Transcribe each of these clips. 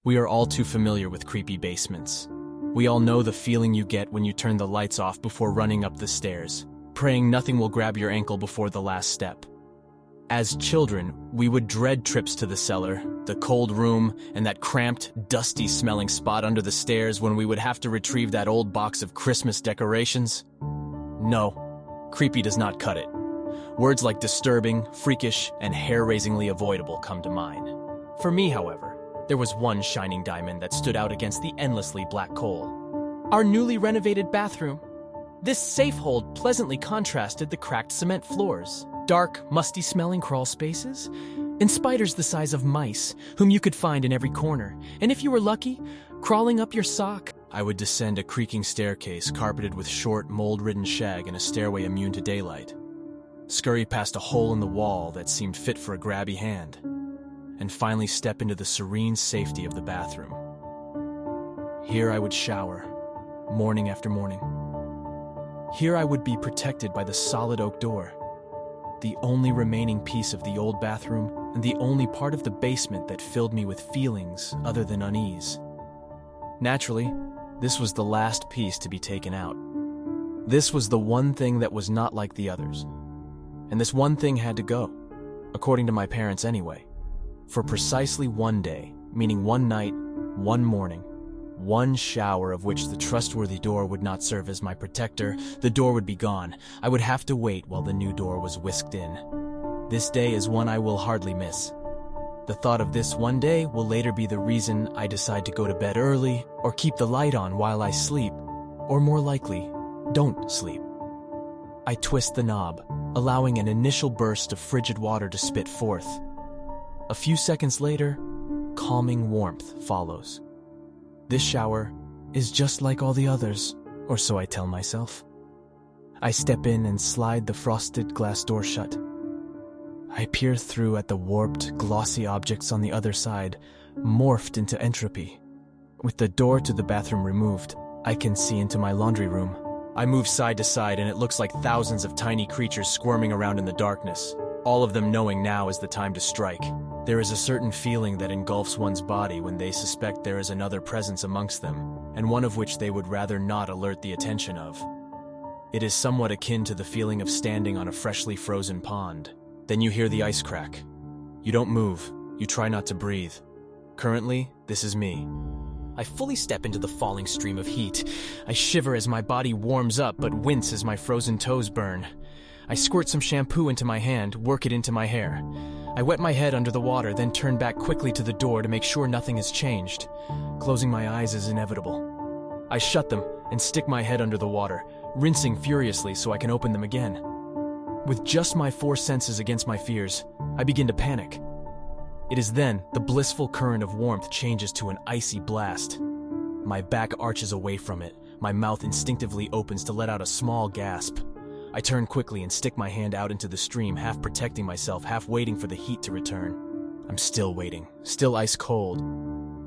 We are all too familiar with creepy basements. We all know the feeling you get when you turn the lights off before running up the stairs, praying nothing will grab your ankle before the last step. As children, we would dread trips to the cellar, the cold room, and that cramped, dusty-smelling spot under the stairs when we would have to retrieve that old box of Christmas decorations. No, creepy does not cut it. Words like disturbing, freakish, and hair-raisingly avoidable come to mind. For me, however, there was one shining diamond that stood out against the endlessly black coal. Our newly renovated bathroom. This safe hold pleasantly contrasted the cracked cement floors, dark, musty-smelling crawl spaces, and spiders the size of mice, whom you could find in every corner, and if you were lucky, crawling up your sock. I would descend a creaking staircase carpeted with short, mold-ridden shag and a stairway immune to daylight, scurry past a hole in the wall that seemed fit for a grabby hand, and finally step into the serene safety of the bathroom. Here I would shower, morning after morning. Here I would be protected by the solid oak door, the only remaining piece of the old bathroom and the only part of the basement that filled me with feelings other than unease. Naturally, this was the last piece to be taken out. This was the one thing that was not like the others. And this one thing had to go, according to my parents anyway. For precisely one day, meaning one night, one morning, one shower of which the trustworthy door would not serve as my protector, the door would be gone. I would have to wait while the new door was whisked in. This day is one I will hardly miss. The thought of this one day will later be the reason I decide to go to bed early or keep the light on while I sleep, or more likely, don't sleep. I twist the knob, allowing an initial burst of frigid water to spit forth. A few seconds later, calming warmth follows. This shower is just like all the others, or so I tell myself. I step in and slide the frosted glass door shut. I peer through at the warped, glossy objects on the other side, morphed into entropy. With the door to the bathroom removed, I can see into my laundry room. I move side to side and it looks like thousands of tiny creatures squirming around in the darkness, all of them knowing now is the time to strike. There is a certain feeling that engulfs one's body when they suspect there is another presence amongst them, and one of which they would rather not alert the attention of. It is somewhat akin to the feeling of standing on a freshly frozen pond. Then you hear the ice crack. You don't move. You try not to breathe. Currently, this is me. I fully step into the falling stream of heat. I shiver as my body warms up, but wince as my frozen toes burn. I squirt some shampoo into my hand, work it into my hair. I wet my head under the water, then turn back quickly to the door to make sure nothing has changed. Closing my eyes is inevitable. I shut them and stick my head under the water, rinsing furiously so I can open them again. With just my four senses against my fears, I begin to panic. It is then the blissful current of warmth changes to an icy blast. My back arches away from it. My mouth instinctively opens to let out a small gasp. I turn quickly and stick my hand out into the stream, half protecting myself, half waiting for the heat to return. I'm still waiting, still ice cold.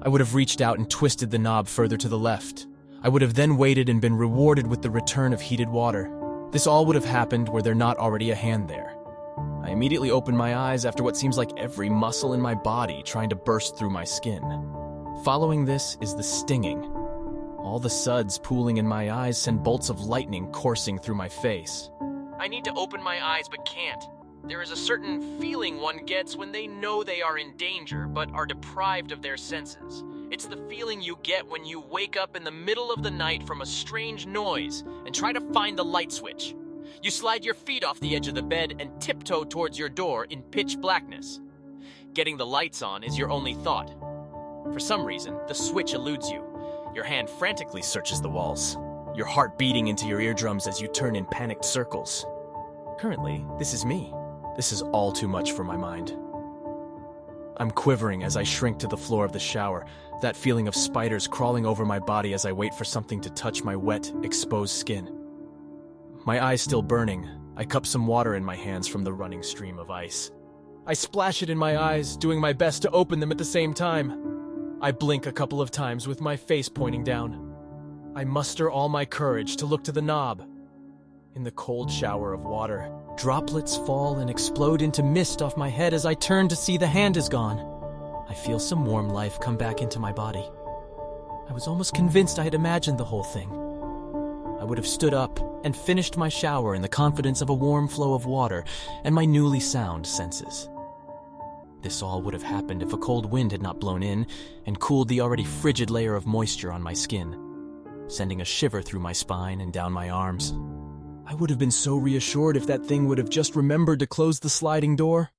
I would have reached out and twisted the knob further to the left. I would have then waited and been rewarded with the return of heated water. This all would have happened were there not already a hand there. I immediately open my eyes after what seems like every muscle in my body trying to burst through my skin. Following this is the stinging. All the suds pooling in my eyes send bolts of lightning coursing through my face. I need to open my eyes but can't. There is a certain feeling one gets when they know they are in danger but are deprived of their senses. It's the feeling you get when you wake up in the middle of the night from a strange noise and try to find the light switch. You slide your feet off the edge of the bed and tiptoe towards your door in pitch blackness. Getting the lights on is your only thought. For some reason, the switch eludes you. Your hand frantically searches the walls, your heart beating into your eardrums as you turn in panicked circles. Currently, this is me. This is all too much for my mind. I'm quivering as I shrink to the floor of the shower, that feeling of spiders crawling over my body as I wait for something to touch my wet, exposed skin. My eyes still burning, I cup some water in my hands from the running stream of ice. I splash it in my eyes, doing my best to open them at the same time. I blink a couple of times with my face pointing down. I muster all my courage to look to the knob. In the cold shower of water, droplets fall and explode into mist off my head as I turn to see the hand is gone. I feel some warm life come back into my body. I was almost convinced I had imagined the whole thing. I would have stood up and finished my shower in the confidence of a warm flow of water and my newly sound senses. This all would have happened if a cold wind had not blown in and cooled the already frigid layer of moisture on my skin, sending a shiver through my spine and down my arms. I would have been so reassured if that thing would have just remembered to close the sliding door.